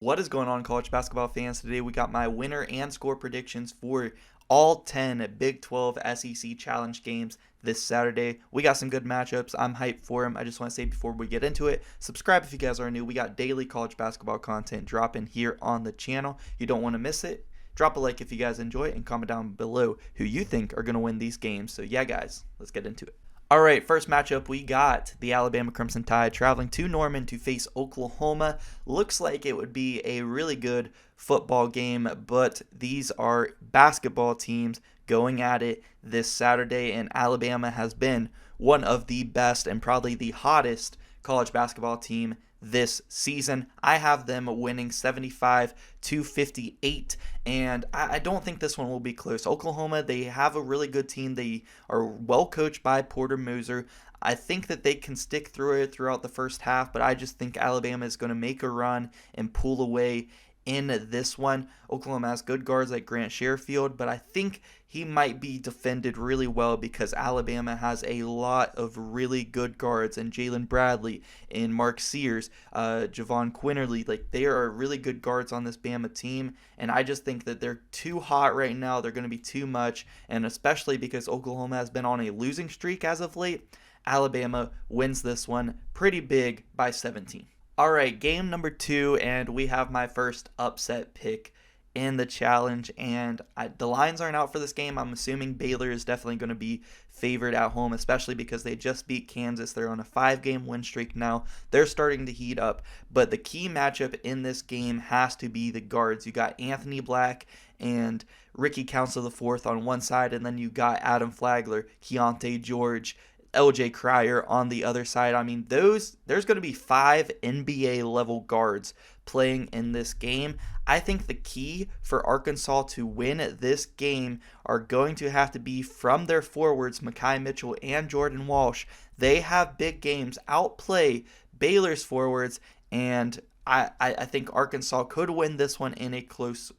What is going on, college basketball fans? Today we got my winner and score predictions for all 10 Big 12 SEC Challenge games this Saturday. We got some good matchups. I'm hyped for them. I just want to say before we get into it, subscribe if you guys are new. We got daily college basketball content dropping here on the channel. You don't want to miss it. Drop a like if you guys enjoy it and comment down below who you think are going to win these games. So yeah, guys, let's get into it. All right, first matchup, we got the Alabama Crimson Tide traveling to Norman to face Oklahoma. Looks like it would be a really good football game, but these are basketball teams going at it this Saturday, and Alabama has been one of the best and probably the hottest college basketball team this season. I have them winning 75-58, and I don't think this one will be close. Oklahoma, they have a really good team. They are well coached by Porter Moser. I think that they can stick through it throughout the first half, but I just think Alabama is going to make a run and pull away in this one. Oklahoma has good guards like Grant Sherfield, but I think he might be defended really well because Alabama has a lot of really good guards, and Jalen Bradley and Mark Sears, Javon Quinterly, like they are really good guards on this Bama team, and I just think that they're too hot right now. They're going to be too much, and especially because Oklahoma has been on a losing streak as of late, Alabama wins this one pretty big by 17. All right, game number 2, and we have my first upset pick in the challenge, and the lines aren't out for this game. I'm assuming Baylor is definitely going to be favored at home, especially because they just beat Kansas. They're on a 5-game win streak now. They're starting to heat up, but the key matchup in this game has to be the guards. You got Anthony Black and Ricky Council IV on one side, and then you got Adam Flagler, Keontae George, LJ Cryer on the other side. I mean, there's going to be 5 NBA level guards playing in this game. I think the key for Arkansas to win this game are going to have to be from their forwards, Mekhi Mitchell and Jordan Walsh. They have big games, outplay Baylor's forwards, and I think Arkansas could win this one in a close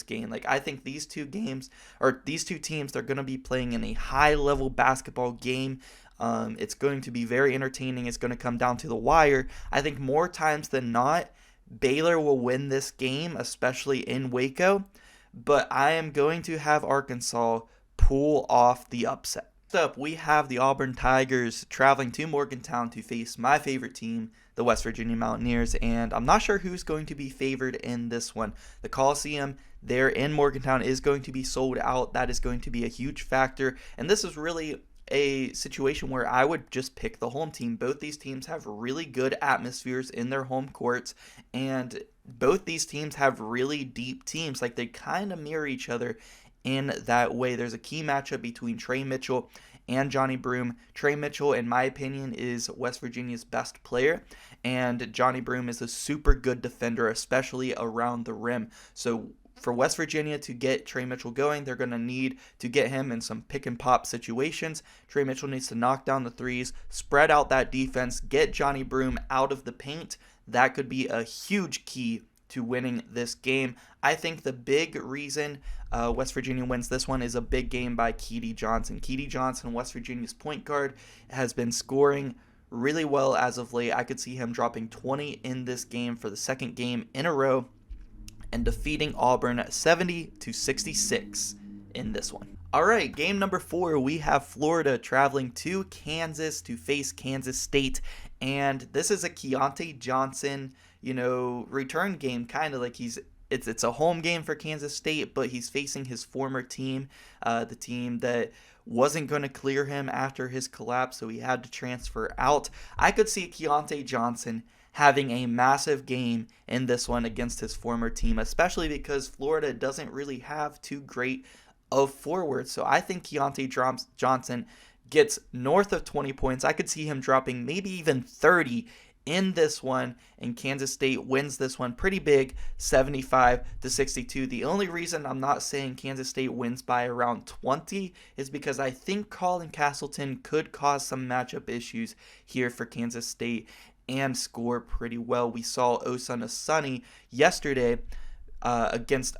game. Like, I think these two games, or these two teams, they're going to be playing in a high level basketball game. It's going to be very entertaining. It's going to come down to the wire. I think more times than not, Baylor will win this game, especially in Waco, but I am going to have Arkansas pull off the upset. Next up, we have the Auburn Tigers traveling to Morgantown to face my favorite team, the West Virginia Mountaineers, and I'm not sure who's going to be favored in this one. The Coliseum there in Morgantown is going to be sold out. That is going to be a huge factor, and this is really a situation where I would just pick the home team. Both these teams have really good atmospheres in their home courts, and both these teams have really deep teams. Like, they kind of mirror each other in that way. There's a key matchup between Trey Mitchell and Johnny Broome. Trey Mitchell, in my opinion, is West Virginia's best player, and Johnny Broome is a super good defender, especially around the rim. So for West Virginia to get Trey Mitchell going, they're going to need to get him in some pick and pop situations. Trey Mitchell needs to knock down the threes, spread out that defense, get Johnny Broome out of the paint. That could be a huge key to winning this game. I think the big reason West Virginia wins this one is a big game by Keedy Johnson. Keedy Johnson, West Virginia's point guard, has been scoring really well as of late. I could see him dropping 20 in this game for the second game in a row and defeating Auburn 70-66 in this one. All right, game number 4, we have Florida traveling to Kansas to face Kansas State, and this is a Keontae Johnson, return game, kind of like it's a home game for Kansas State, but he's facing his former team, the team that wasn't going to clear him after his collapse, so he had to transfer out. I could see Keontae Johnson having a massive game in this one against his former team, especially because Florida doesn't really have too great of forwards. So I think Keontae Johnson gets north of 20 points. I could see him dropping maybe even 30 in this one, and Kansas State wins this one pretty big, 75-62. The only reason I'm not saying Kansas State wins by around 20 is because I think Colin Castleton could cause some matchup issues here for Kansas State and score pretty well. We saw Osuna Sunny yesterday against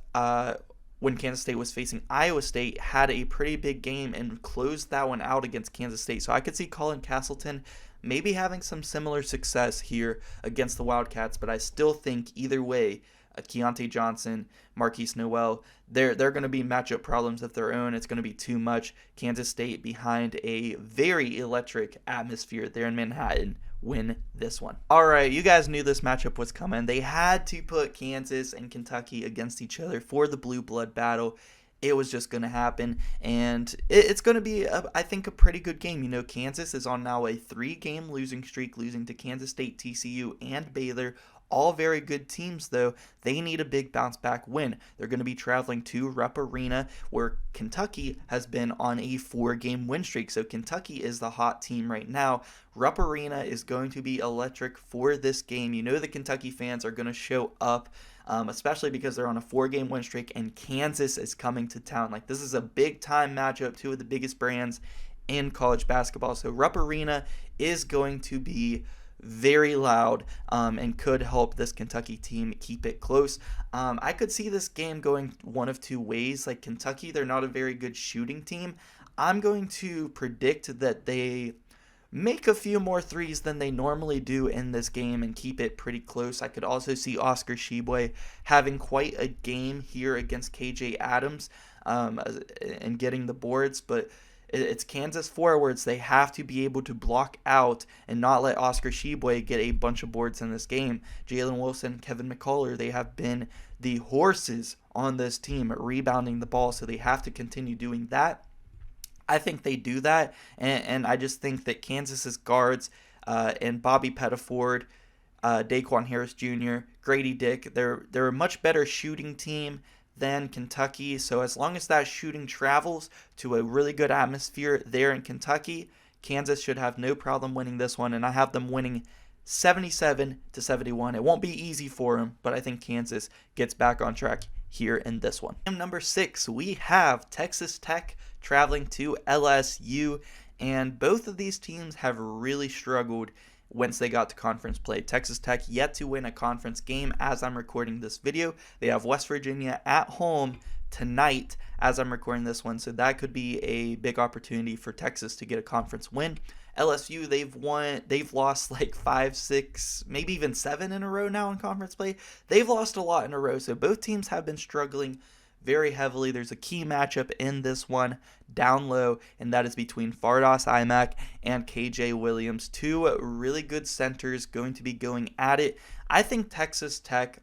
when Kansas State was facing Iowa State, had a pretty big game and closed that one out against Kansas State. So I could see Colin Castleton maybe having some similar success here against the Wildcats, but I still think either way, Keontae Johnson, Marquise Noel, they're going to be matchup problems of their own. It's going to be too much. Kansas State behind a very electric atmosphere there in Manhattan win this one. All right, you guys knew this matchup was coming. They had to put Kansas and Kentucky against each other for the blue blood battle. It was just going to happen, and it's going to be, I think, a pretty good game. You know, Kansas is on now a 3-game losing streak, losing to Kansas State, TCU, and Baylor. All very good teams, though. They need a big bounce-back win. They're going to be traveling to Rupp Arena, where Kentucky has been on a 4-game win streak. So Kentucky is the hot team right now. Rupp Arena is going to be electric for this game. You know the Kentucky fans are going to show up, especially because they're on a 4-game win streak, and Kansas is coming to town. Like, this is a big-time matchup, two of the biggest brands in college basketball. So Rupp Arena is going to be very loud and could help this Kentucky team keep it close. I could see this game going one of two ways. Like, Kentucky, they're not a very good shooting team. I'm going to predict that they make a few more threes than they normally do in this game and keep it pretty close. I could also see Oscar Tshiebwe having quite a game here against KJ Adams and getting the boards, but it's Kansas forwards. They have to be able to block out and not let Oscar Tshiebwe get a bunch of boards in this game. Jalen Wilson, Kevin McCullough, they have been the horses on this team at rebounding the ball, so they have to continue doing that. I think they do that, and I just think that Kansas's guards and Bobby Pettiford, Daquan Harris Jr., Grady Dick, they're a much better shooting team than Kentucky. So as long as that shooting travels to a really good atmosphere there in Kentucky, Kansas should have no problem winning this one, and I have them winning 77-71. It won't be easy for them, but I think Kansas gets back on track here in this one. Game number 6, we have Texas Tech traveling to LSU, and both of these teams have really struggled once they got to conference play. Texas Tech yet to win a conference game as I'm recording this video. They have West Virginia at home tonight as I'm recording this one, so that could be a big opportunity for Texas to get a conference win. LSU, they've lost like 5, 6, maybe even 7 in a row now in conference play. They've lost a lot in a row, so both teams have been struggling very heavily. There's a key matchup in this one down low, and that is between Fardaws Aimaq and KJ Williams. Two really good centers going to be going at it. I think Texas Tech,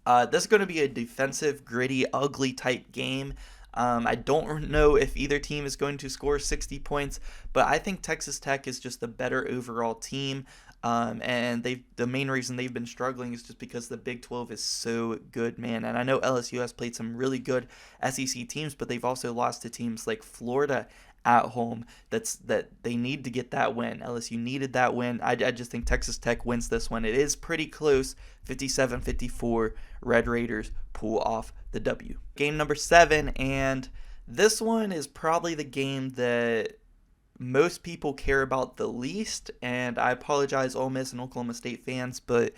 this is going to be a defensive, gritty, ugly type game. I don't know if either team is going to score 60 points, but I think Texas Tech is just the better overall team. And the main reason they've been struggling is just because the Big 12 is so good, man. And I know LSU has played some really good SEC teams, but they've also lost to teams like Florida at home. That they need to get that win. LSU needed that win. I just think Texas Tech wins this one. It is pretty close, 57-54. Red Raiders pull off the W. Game number 7, and this one is probably the game that most people care about the least, and I apologize, Ole Miss and Oklahoma State fans, but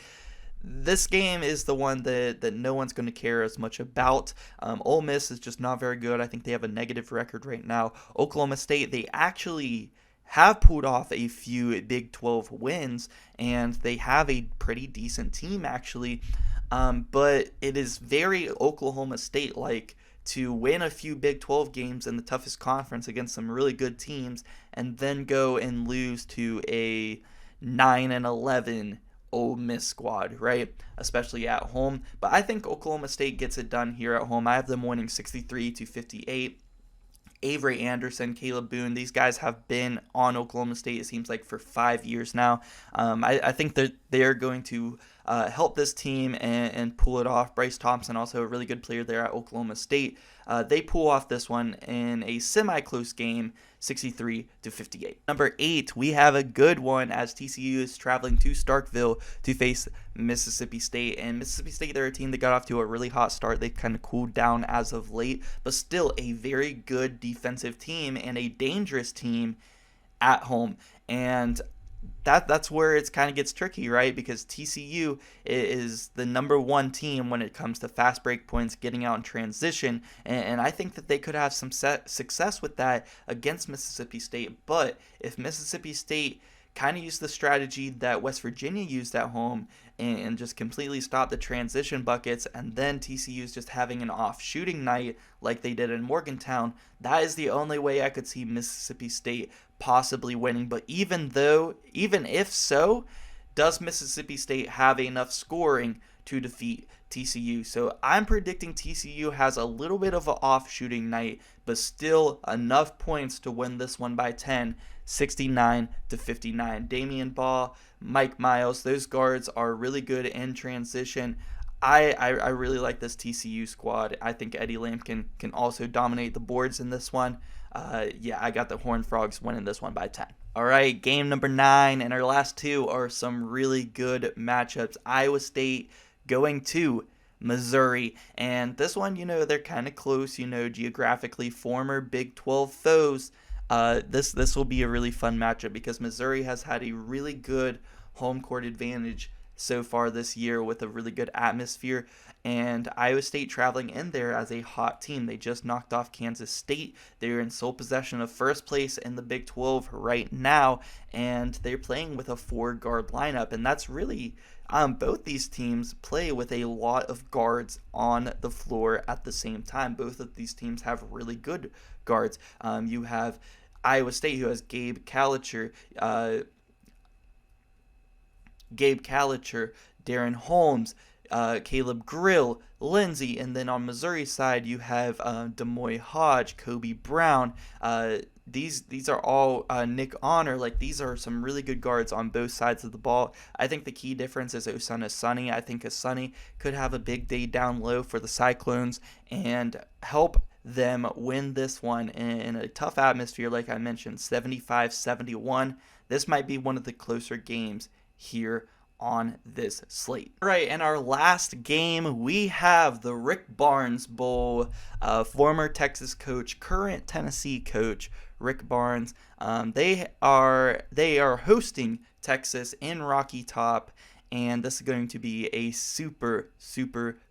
this game is the one that no one's going to care as much about. Ole Miss is just not very good. I think they have a negative record right now. Oklahoma State, they actually have pulled off a few Big 12 wins, and they have a pretty decent team, actually. But it is very Oklahoma State-like to win a few Big 12 games in the toughest conference against some really good teams, and then go and lose to a 9-11 Ole Miss squad, right? Especially at home. But I think Oklahoma State gets it done here at home. I have them winning 63-58. Avery Anderson, Caleb Boone, these guys have been on Oklahoma State, it seems like, for 5 years now. I think that they're going to help this team and pull it off. Bryce Thompson, also a really good player there at Oklahoma State. They pull off this one in a semi-close game, 63-58. Number 8, we have a good one as TCU is traveling to Starkville to face Mississippi State. And Mississippi State, they're a team that got off to a really hot start. They kind of cooled down as of late, but still a very good defensive team and a dangerous team at home. And that's where it kind of gets tricky, right? Because TCU is the number 1 team when it comes to fast break points, getting out in transition, and I think that they could have some success with that against Mississippi State. But if Mississippi State kind of use the strategy that West Virginia used at home and just completely stop the transition buckets, and then TCU's just having an off shooting night like they did in Morgantown, that is the only way I could see Mississippi State possibly winning. But even if so, does Mississippi State have enough scoring to defeat TCU? So I'm predicting TCU has a little bit of an off shooting night, but still enough points to win this one by 10, 69-59. Damian Ball, Mike Miles, those guards are really good in transition. I really like this TCU squad. I think Eddie Lamb can also dominate the boards in this one. I got the Horned Frogs winning this one by 10. All right, game number 9, and our last two are some really good matchups. Iowa State going to Missouri, and this one, they're kind of close, geographically, former Big 12 foes. This will be a really fun matchup because Missouri has had a really good home court advantage so far this year with a really good atmosphere, and Iowa State traveling in there as a hot team. They just knocked off Kansas State. They're in sole possession of first place in the Big 12 right now, and they're playing with a 4-guard lineup, and that's really both these teams play with a lot of guards on the floor at the same time. Both of these teams have really good guards. You have Iowa State, who has Gabe Kalitcher, Darren Holmes, Caleb Grill, Lindsey, and then on Missouri side you have Demoy Hodge, Kobe Brown. These are all Nick Honor. Like, these are some really good guards on both sides of the ball. I think the key difference is Asani. I think Asani could have a big day down low for the Cyclones and help them win this one in a tough atmosphere, like I mentioned, 75-71. This might be one of the closer games here on this slate. All right, and our last game, we have the Rick Barnes Bowl. Former Texas coach, current Tennessee coach, Rick Barnes. They are hosting Texas in Rocky Top, and this is going to be a super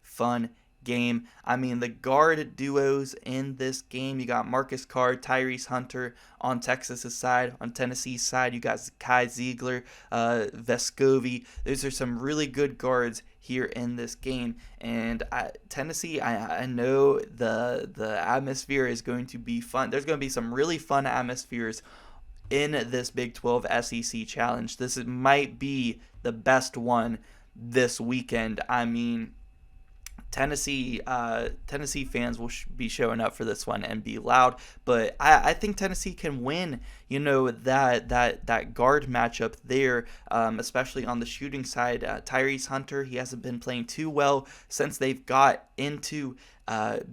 fun game. I mean, the guard duos in this game, you got Marcus Card, Tyrese Hunter on Texas's side. On Tennessee's side, you got Kai Ziegler, Vescovi. Those are some really good guards here in this game. And Tennessee, I know the atmosphere is going to be fun. There's going to be some really fun atmospheres in this Big 12 SEC Challenge. This might be the best one this weekend. I mean, Tennessee fans will be showing up for this one and be loud, but I think Tennessee can win, that guard matchup there, especially on the shooting side. Tyrese Hunter, he hasn't been playing too well since they've got into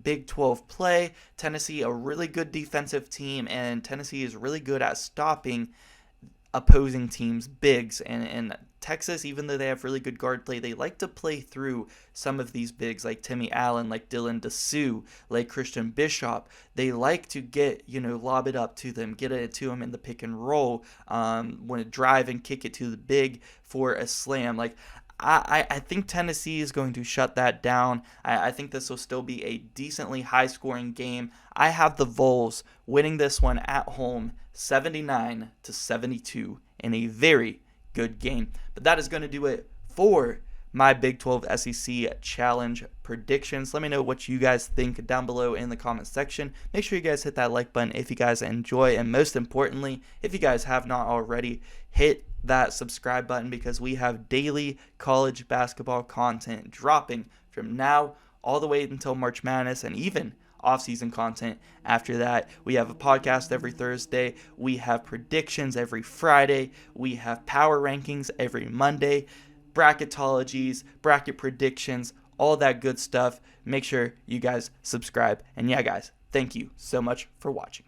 Big 12 play. Tennessee, a really good defensive team, and Tennessee is really good at stopping opposing teams' bigs, and Texas, even though they have really good guard play, they like to play through some of these bigs like Timmy Allen, like Dylan Dessou, like Christian Bishop. They like to get, lob it up to them, get it to them in the pick and roll, want to drive and kick it to the big for a slam. Like, I think Tennessee is going to shut that down. I think this will still be a decently high-scoring game. I have the Vols winning this one at home 79-72 in a very good game. But that is going to do it for my Big 12 SEC Challenge predictions. Let me know what you guys think down below in the comment section. Make sure you guys hit that like button if you guys enjoy, and most importantly, if you guys have not already, hit that subscribe button, because we have daily college basketball content dropping from now all the way until March Madness, and even off-season content after that. We have a podcast every Thursday. We have predictions every Friday. We have power rankings every Monday, bracketologies, bracket predictions, all that good stuff. Make sure you guys subscribe. And yeah, guys, thank you so much for watching.